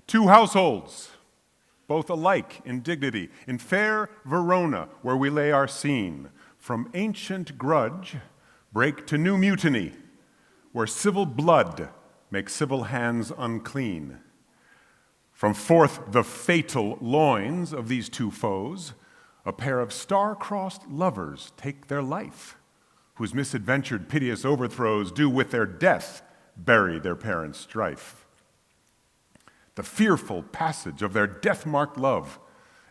Two households, both alike in dignity, in fair Verona, where we lay our scene, from ancient grudge break to new mutiny, where civil blood makes civil hands unclean. From forth the fatal loins of these two foes, a pair of star-crossed lovers take their life, whose misadventured piteous overthrows do with their death bury their parents' strife. The fearful passage of their death-marked love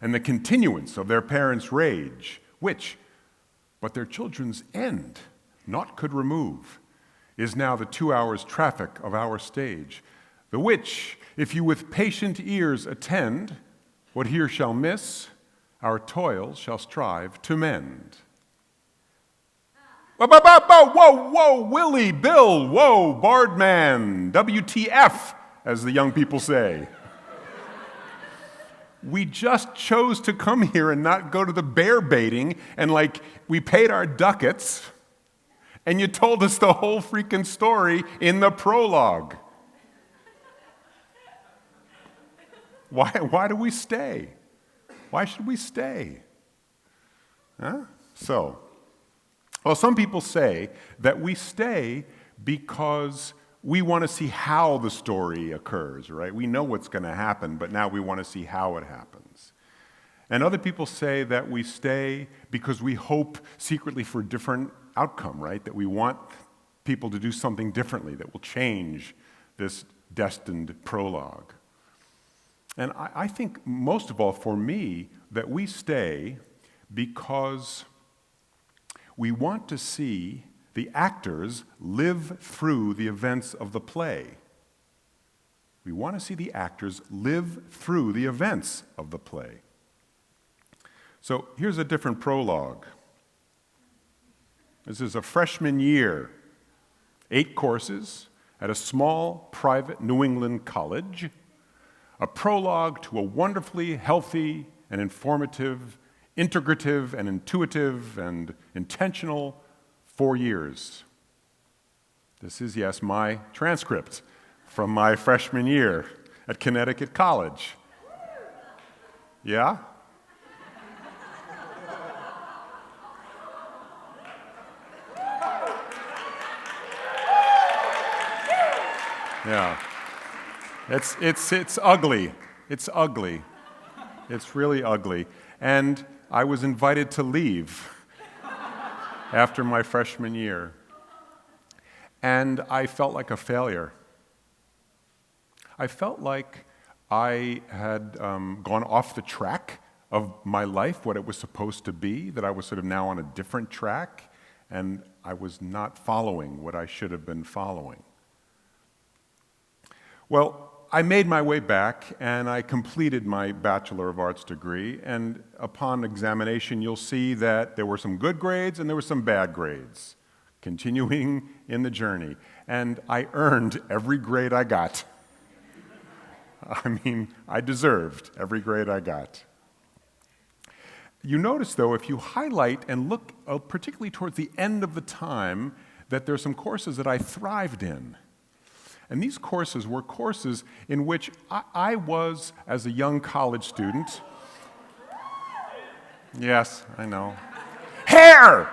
and the continuance of their parents' rage, which, but their children's end, naught could remove, is now the 2 hours' traffic of our stage, the which, if you with patient ears attend, what here shall miss, our toils shall strive to mend. Whoa, whoa, whoa, Willie, Bill, whoa, Bardman, WTF, as the young people say. We just chose to come here and not go to the bear baiting, and we paid our ducats, and you told us the whole freaking story in the prologue. Why do we stay? Why should we stay? Huh? Well, some people say that we stay because we want to see how the story occurs, right? We know what's going to happen, but now we want to see how it happens. And other people say that we stay because we hope secretly for a different outcome, right? That we want people to do something differently that will change this destined prologue. And I think most of all for me that we stay because we want to see the actors live through the events of the play. We want to see the actors live through the events of the play. So here's a different prologue. This is a freshman year, 8 courses at a small private New England college, a prologue to a wonderfully healthy and informative, integrative and intuitive and intentional 4 years. This is, yes, my transcript from my freshman year at Connecticut College. Yeah? Yeah. It's ugly. It's ugly. It's really ugly. And I was invited to leave after my freshman year. And I felt like a failure. I felt like I had gone off the track of my life, what it was supposed to be, that I was sort of now on a different track, and I was not following what I should have been following. Well, I made my way back, and I completed my Bachelor of Arts degree, and upon examination, you'll see that there were some good grades and there were some bad grades, continuing in the journey. And I earned every grade I got. I mean, I deserved every grade I got. You notice, though, if you highlight and look particularly towards the end of the time, that there are some courses that I thrived in. And these courses were courses in which I was, as a young college student, yes, I know, hair!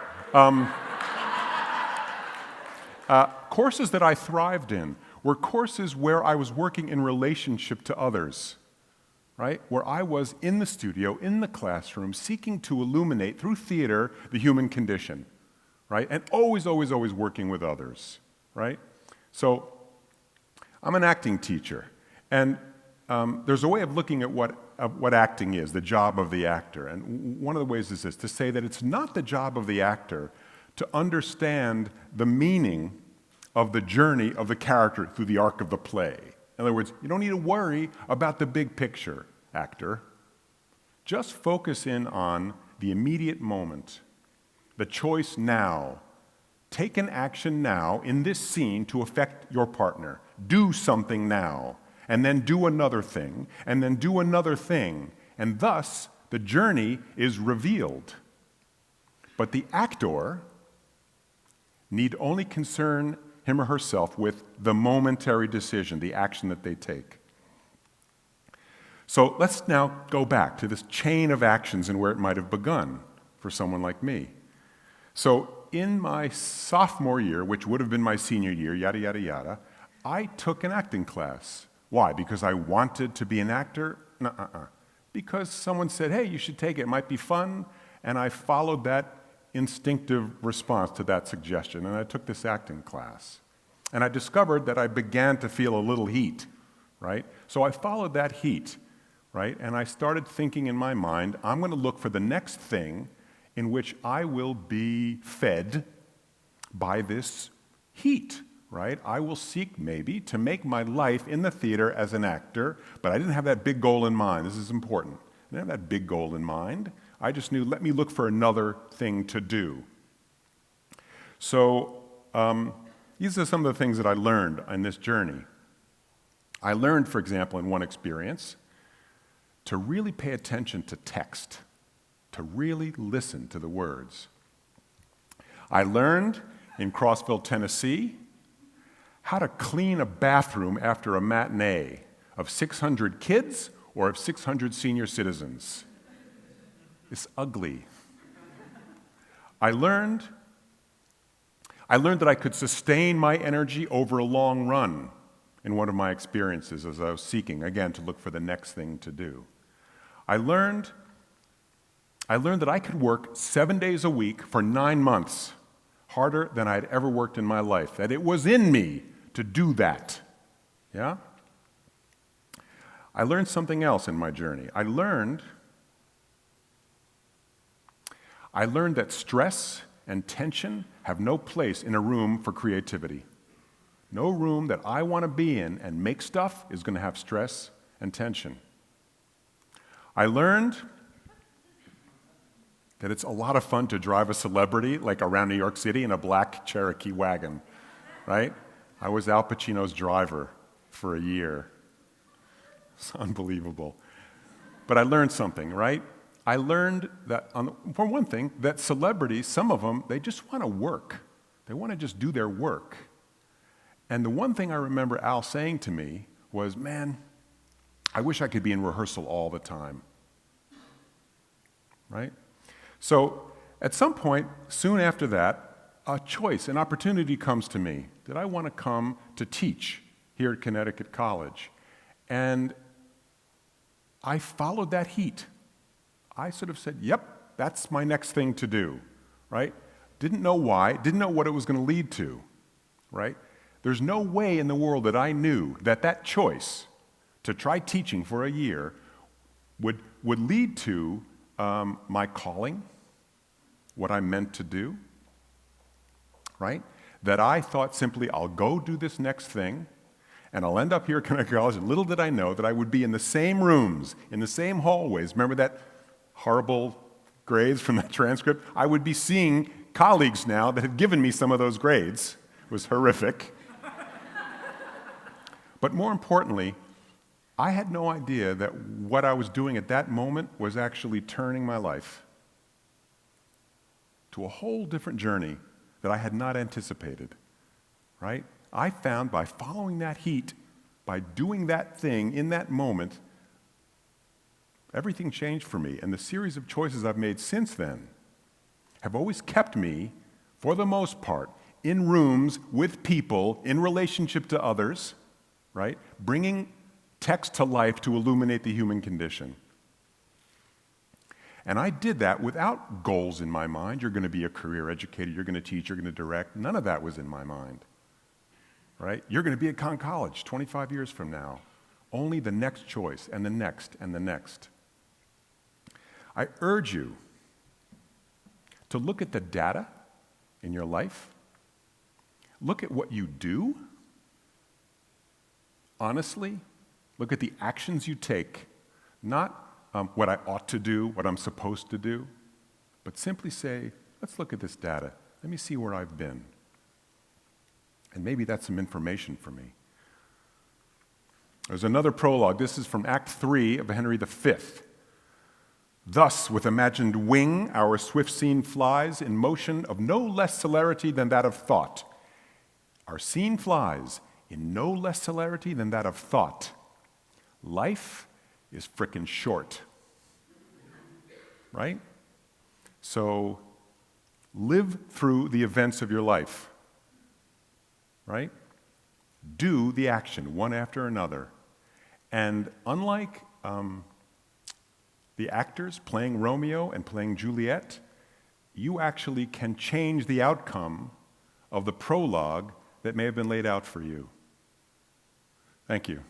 Courses that I thrived in were courses where I was working in relationship to others, right? Where I was in the studio, in the classroom, seeking to illuminate through theater the human condition, right? And always, always, always working with others, right? So I'm an acting teacher, and there's a way of looking at what acting is, the job of the actor. And one of the ways is this, to say that it's not the job of the actor to understand the meaning of the journey of the character through the arc of the play. In other words, you don't need to worry about the big picture, actor. Just focus in on the immediate moment, the choice now. Take an action now in this scene to affect your partner. Do something now, and then do another thing, and then do another thing, and thus the journey is revealed. But the actor need only concern him or herself with the momentary decision, the action that they take. So let's now go back to this chain of actions and where it might have begun for someone like me. So in my sophomore year, which would have been my senior year, yada, yada, yada, I took an acting class. Why? Because I wanted to be an actor? Nuh-uh. Because someone said, hey, you should take it, it might be fun, and I followed that instinctive response to that suggestion, and I took this acting class. And I discovered that I began to feel a little heat, right? So I followed that heat, right? And I started thinking in my mind, I'm going to look for the next thing in which I will be fed by this heat, right? I will seek maybe to make my life in the theater as an actor, but I didn't have that big goal in mind. This is important. I didn't have that big goal in mind. I just knew, let me look for another thing to do. So these are some of the things that I learned on this journey. I learned, for example, in one experience, to really pay attention to text, to really listen to the words. I learned in Crossville, Tennessee, how to clean a bathroom after a matinee of 600 kids or of 600 senior citizens. It's ugly. I learned that I could sustain my energy over a long run in one of my experiences as I was seeking, again, to look for the next thing to do. I learned that I could work 7 days a week for 9 months, harder than I'd ever worked in my life, that it was in me to do that. Yeah? I learned something else in my journey. I learned that stress and tension have no place in a room for creativity. No room that I want to be in and make stuff is going to have stress and tension. I learned that it's a lot of fun to drive a celebrity like around New York City in a black Cherokee wagon, right? I was Al Pacino's driver for a year. It's unbelievable. But I learned something, right? I learned that, for one thing, that celebrities, some of them, they just want to work. They want to just do their work. And the one thing I remember Al saying to me was, man, I wish I could be in rehearsal all the time. Right? So at some point, soon after that, a choice, an opportunity comes to me. Did I want to come to teach here at Connecticut College? And I followed that heat. I sort of said, yep, that's my next thing to do, right? Didn't know why, didn't know what it was going to lead to, right? There's no way in the world that I knew that that choice to try teaching for a year would lead to my calling, what I meant to do, right? That I thought simply, I'll go do this next thing, and I'll end up here at Connecticut College, and little did I know that I would be in the same rooms, in the same hallways. Remember that horrible grades from that transcript? I would be seeing colleagues now that had given me some of those grades. It was horrific. But more importantly, I had no idea that what I was doing at that moment was actually turning my life to a whole different journey that I had not anticipated, right? I found by following that heat, by doing that thing in that moment, everything changed for me. And the series of choices I've made since then have always kept me, for the most part, in rooms with people, in relationship to others, right? Bringing text to life to illuminate the human condition. And I did that without goals in my mind. You're going to be a career educator, you're going to teach, you're going to direct. None of that was in my mind, right? You're going to be at Conn College 25 years from now. Only the next choice and the next and the next. I urge you to look at the data in your life. Look at what you do. Honestly, look at the actions you take, not what I ought to do, what I'm supposed to do, but simply say, let's look at this data. Let me see where I've been. And maybe that's some information for me. There's another prologue. This is from Act 3 of Henry V. Thus, with imagined wing, our swift scene flies in motion of no less celerity than that of thought. Our scene flies in no less celerity than that of thought. Life is frickin' short. Right? So live through the events of your life. Right? Do the action, one after another. And unlike the actors playing Romeo and playing Juliet, you actually can change the outcome of the prologue that may have been laid out for you. Thank you.